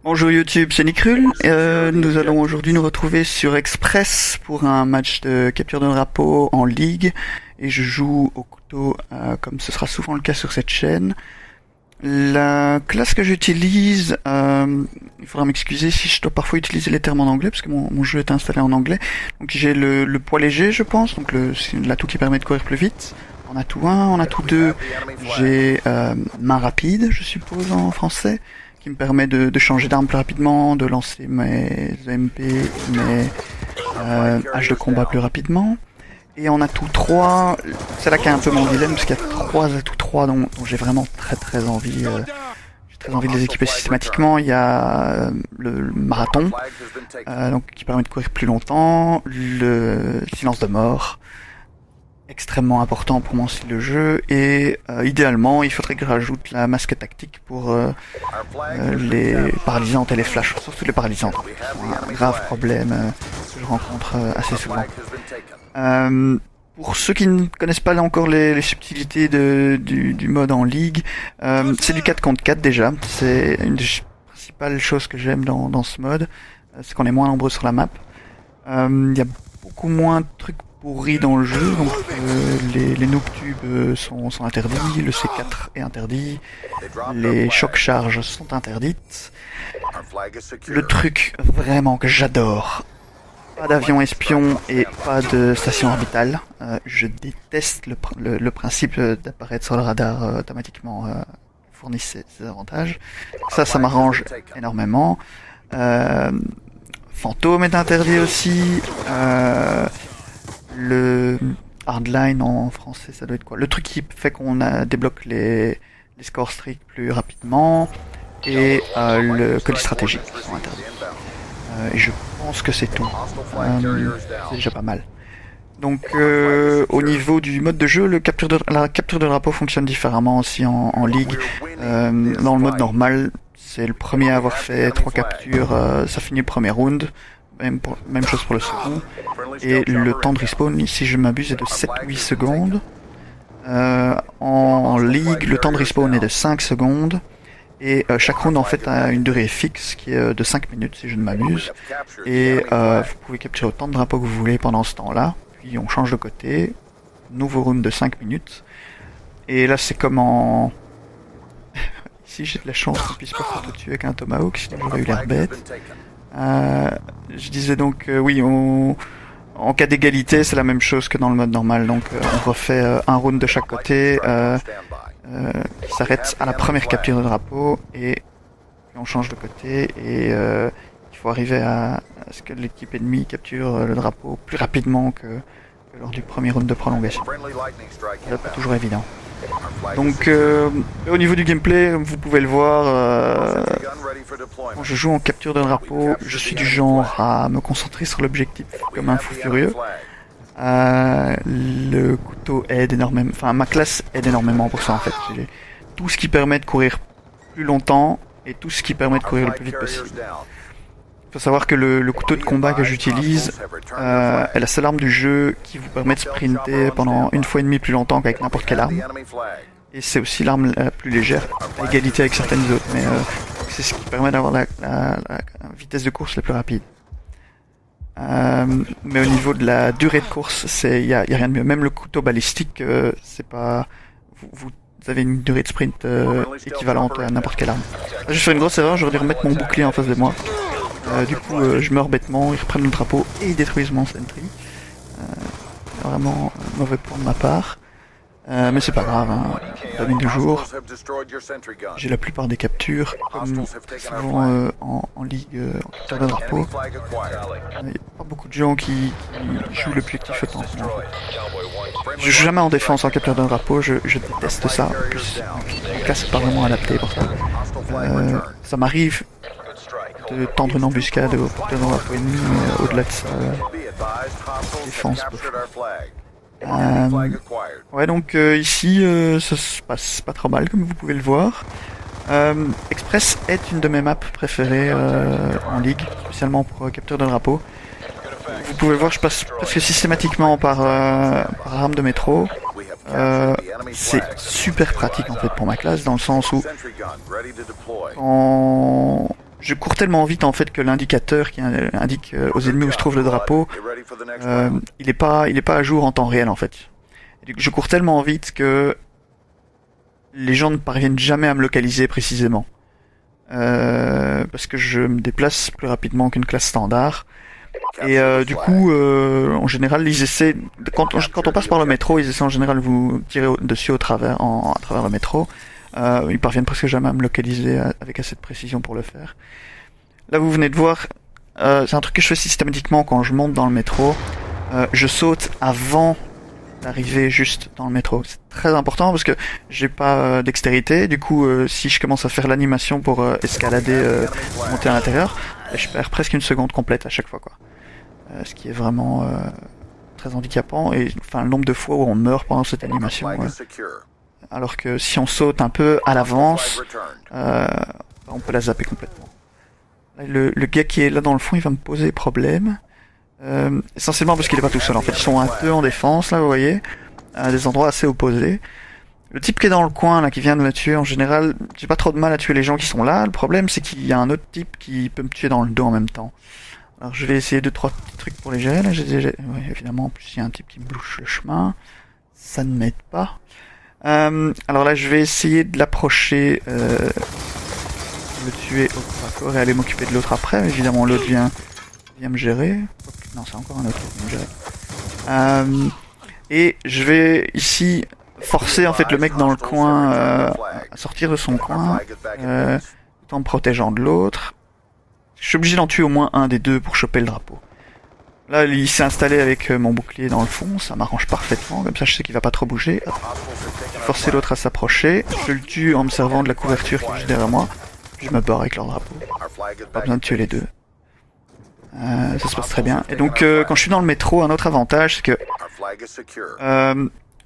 Bonjour YouTube, c'est Nickrul. Nous allons aujourd'hui nous retrouver sur Express pour un match de capture de drapeau en ligue. Et je joue au couteau comme ce sera souvent le cas sur cette chaîne. La classe que j'utilise, il faudra m'excuser si je dois parfois utiliser les termes en anglais parce que mon jeu est installé en anglais. Donc j'ai le poids léger je pense, donc c'est l'atout qui permet de courir plus vite. En atout 1, en atout 2, j'ai main rapide je suppose en français, qui me permet de changer d'arme plus rapidement, de lancer mes MP, mes haches de combat plus rapidement. Et en atout 3, c'est là qu'il y a un peu mon dilemme, parce qu'il y a 3 atouts 3 dont j'ai vraiment très envie. J'ai très envie de les équiper systématiquement. Il y a le marathon, donc qui permet de courir plus longtemps, le silence de mort, extrêmement important pour mon style de jeu, et idéalement il faudrait que je rajoute la masque tactique pour les paralysantes et les flashs, surtout les paralysantes, c'est un grave problème que je rencontre assez souvent. Pour ceux qui ne connaissent pas encore les subtilités du mode en ligue, c'est du 4 contre 4 déjà, c'est une des principales choses que j'aime dans ce mode, c'est qu'on est moins nombreux sur la map. Il y a beaucoup moins de trucs pourris dans le jeu, donc les noob tubes sont interdits, le C4 est interdit, les chocs charges sont interdites. Le truc vraiment que j'adore, pas d'avion espion et pas de station orbitale. Je déteste le principe d'apparaître sur le radar automatiquement fournit ses avantages. Ça m'arrange énormément. Fantôme est interdit aussi. Le hardline en français, ça doit être quoi? Le truc qui fait qu'on débloque les scores stricts plus rapidement, et le colis stratégique sont interdits. Et je pense que c'est tout. C'est déjà pas mal. Donc au niveau du mode de jeu, la capture de drapeau fonctionne différemment aussi en ligue. Dans le mode normal, c'est le premier à avoir fait 3 captures, ça finit le premier round. Même chose pour le second. Et le temps de respawn, si je m'abuse, est de 7-8 secondes. En ligue, le temps de respawn est de 5 secondes. Et chaque round en fait a une durée fixe qui est de 5 minutes si je ne m'abuse. Et vous pouvez capturer autant de drapeaux que vous voulez pendant ce temps-là. Puis on change de côté. Nouveau round de 5 minutes. Et là c'est comme en... Ici j'ai de la chance qu'on puisse pas faire tout tuer avec un tomahawk, sinon j'aurais eu l'air bête. Je disais donc oui, en cas d'égalité c'est la même chose que dans le mode normal, donc on refait un round de chaque côté qui s'arrête à la première capture de drapeau, et on change de côté, et il faut arriver à ce que l'équipe ennemie capture le drapeau plus rapidement que lors du premier round de prolongation. C'est pas toujours évident. Donc au niveau du gameplay, vous pouvez le voir, quand je joue en capture de drapeau, je suis du genre à me concentrer sur l'objectif comme un fou furieux. Le couteau aide énormément, enfin ma classe aide énormément pour ça en fait. J'ai tout ce qui permet de courir plus longtemps et tout ce qui permet de courir le plus vite possible. Il faut savoir que le couteau de combat que j'utilise est la seule arme du jeu qui vous permet de sprinter pendant 1,5 fois plus longtemps qu'avec n'importe quelle arme. Et c'est aussi l'arme la plus légère, à égalité avec certaines autres, mais c'est ce qui permet d'avoir la vitesse de course la plus rapide. Mais au niveau de la durée de course, y a rien de mieux. Même le couteau balistique, c'est pas... Vous avez une durée de sprint équivalente à n'importe quelle arme. Là, j'ai fait une grosse erreur, j'aurais dû remettre mon bouclier en face de moi. Du coup, je meurs bêtement, ils reprennent le drapeau et ils détruisent mon sentry. Vraiment mauvais point de ma part. Mais c'est pas grave, hein. La mine du jour. J'ai la plupart des captures, comme souvent en ligue, en capture de drapeau. Il n'y a pas beaucoup de gens qui jouent l'objectif autant que moi. Je joue jamais en défense en capture de drapeau, je déteste ça. En plus, mon cas c'est pas vraiment adapté pour ça. Ça m'arrive de tendre une embuscade au porteur de drapeau ennemi, mais au-delà de ça, défense. Ouais, donc ici ça se passe pas trop mal comme vous pouvez le voir. Express est une de mes maps préférées en ligue, spécialement pour capture de drapeau. Vous pouvez le voir, je passe presque systématiquement par arme de métro. C'est super pratique en fait pour ma classe, dans le sens où quand je cours tellement vite en fait que l'indicateur qui indique aux ennemis où se trouve le drapeau, il est pas à jour en temps réel en fait. Et du coup, je cours tellement vite que les gens ne parviennent jamais à me localiser précisément. Parce que je me déplace plus rapidement qu'une classe standard. Et du coup, en général, ils essaient, quand on passe par le métro, ils essaient en général de vous tirer dessus à travers le métro. Ils parviennent presque jamais à me localiser avec assez de précision pour le faire. Là, vous venez de voir, c'est un truc que je fais systématiquement quand je monte dans le métro. Je saute avant d'arriver juste dans le métro. C'est très important parce que j'ai pas dextérité. Du coup, si je commence à faire l'animation pour escalader, monter à l'intérieur, je perds presque une seconde complète à chaque fois, quoi. Ce qui est vraiment très handicapant. Et enfin, le nombre de fois où on meurt pendant cette animation. Alors que si on saute un peu à l'avance, on peut la zapper complètement. Là, le gars qui est là dans le fond, il va me poser problème. Essentiellement parce qu'il est pas tout seul. En fait, ils sont un peu en défense, là, vous voyez, à des endroits assez opposés. Le type qui est dans le coin, là, qui vient de me tuer, en général, j'ai pas trop de mal à tuer les gens qui sont là. Le problème, c'est qu'il y a un autre type qui peut me tuer dans le dos en même temps. Alors, je vais essayer 2-3 petits trucs pour les gérer. Là, ouais, évidemment, en plus, il y a un type qui me bouche le chemin. Ça ne m'aide pas. Alors là, je vais essayer de l'approcher, de le tuer au corps à corps et aller m'occuper de l'autre après. Évidemment, l'autre vient me gérer. Non, c'est encore un autre qui vient me gérer. Et je vais ici forcer en fait le mec dans le coin à sortir de son coin, tout en me protégeant de l'autre. Je suis obligé d'en tuer au moins un des deux pour choper le drapeau. Là, il s'est installé avec mon bouclier dans le fond, ça m'arrange parfaitement, comme ça je sais qu'il va pas trop bouger. Hop. Je vais forcer l'autre à s'approcher, je le tue en me servant de la couverture qui est juste derrière moi, puis je me barre avec leur drapeau. Pas besoin de tuer les deux. Ça se passe très bien. Et donc quand je suis dans le métro, un autre avantage, c'est que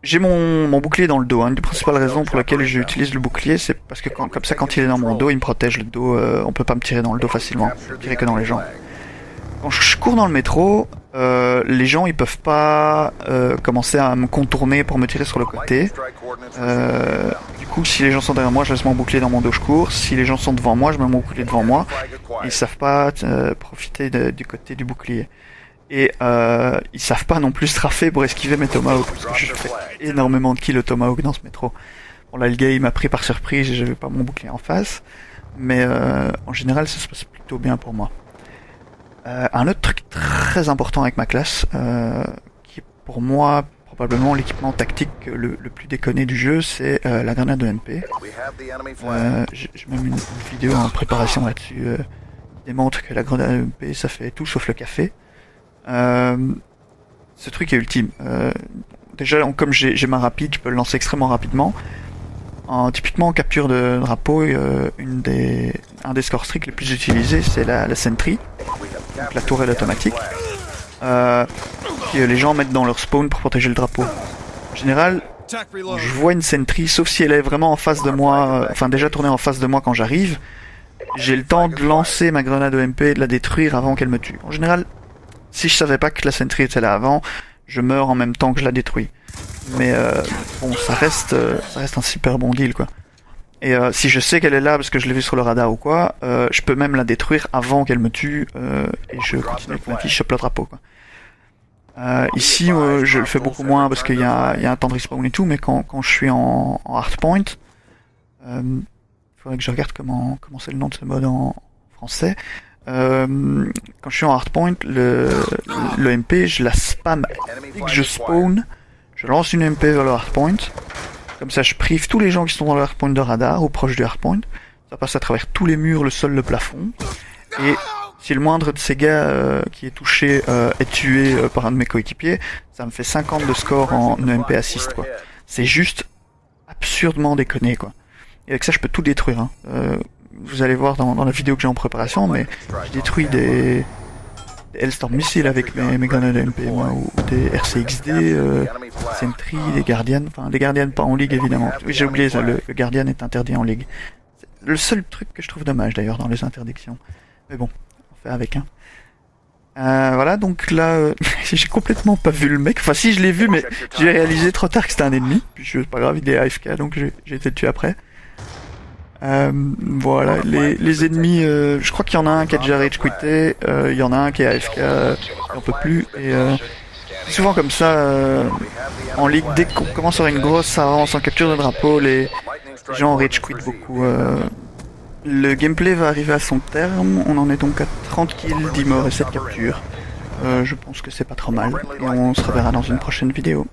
j'ai mon bouclier dans le dos. Une des principales raisons pour laquelle j'utilise le bouclier, c'est parce que comme ça, quand il est dans mon dos, il me protège le dos. On peut pas me tirer dans le dos facilement. Je tirer que dans les jambes. Quand je cours dans le métro, les gens ils peuvent pas commencer à me contourner pour me tirer sur le côté. Du coup, si les gens sont derrière moi, je laisse mon bouclier dans mon dos, je cours. Si les gens sont devant moi, je mets mon bouclier devant moi. Ils savent pas profiter du côté du bouclier. Et ils savent pas non plus strafer pour esquiver mes tomahawks, parce que je fais énormément de kills au tomahawk dans ce métro. Bon là, le gars il m'a pris par surprise et j'avais pas mon bouclier en face, mais en général ça se passe plutôt bien pour moi. Un autre truc très important avec ma classe, qui est pour moi probablement l'équipement tactique le plus déconné du jeu, c'est la grenade de MP. J'ai même une vidéo en préparation là-dessus qui démontre que la grenade de MP ça fait tout sauf le café. Ce truc est ultime. Déjà, comme j'ai main rapide, je peux le lancer extrêmement rapidement. Typiquement en capture de drapeau, un des score streaks les plus utilisés, c'est la sentry, donc la tourelle automatique, que les gens mettent dans leur spawn pour protéger le drapeau. En général, je vois une sentry, sauf si elle est vraiment en face de moi, enfin déjà tournée en face de moi quand j'arrive, j'ai le temps de lancer ma grenade EMP et de la détruire avant qu'elle me tue. En général, si je savais pas que la sentry était là avant, je meurs en même temps que je la détruis. Mais bon, ça reste un super bon deal, quoi. Et si je sais qu'elle est là parce que je l'ai vue sur le radar ou quoi, je peux même la détruire avant qu'elle me tue et je continue avec mon petit chope le drapeau, quoi. Ici, je le fais beaucoup moins parce qu'il y a un temps de respawn et tout, mais quand je suis en hardpoint, il faudrait que je regarde comment c'est le nom de ce mode en français. Quand je suis en hardpoint, le MP, je la spam dès que je spawn, je lance une MP vers le hardpoint, comme ça je prive tous les gens qui sont dans le hardpoint de radar ou proche du hardpoint, ça passe à travers tous les murs, le sol, le plafond, et si le moindre de ces gars qui est touché est tué par un de mes coéquipiers, ça me fait 50 de score en MP assist, quoi. C'est juste absurdement déconné, quoi. Et avec ça je peux tout détruire, hein. Vous allez voir dans la vidéo que j'ai en préparation, mais je détruis des Hellstorm missiles avec mes grenades MP, moi, ou des RCXD, Sentry, des Guardians, enfin des Guardians pas en ligue évidemment. Oui, j'ai oublié ça, le Guardian est interdit en ligue. C'est le seul truc que je trouve dommage d'ailleurs dans les interdictions. Mais bon, on fait avec, hein. Voilà, donc là, j'ai complètement pas vu le mec. Enfin si, je l'ai vu, mais j'ai réalisé trop tard que c'était un ennemi. Puis c'est pas grave, il est AFK, donc j'ai été tué après. Voilà, les ennemis, je crois qu'il y en a un qui a déjà rage quitté, il y en a un qui est AFK, il en peut plus, et c'est souvent comme ça, en ligue, dès qu'on commence à avoir une grosse avance en capture de drapeau, les gens rage quit beaucoup. Le gameplay va arriver à son terme, on en est donc à 30 kills, 10 morts et 7 captures. Je pense que c'est pas trop mal, et on se reverra dans une prochaine vidéo.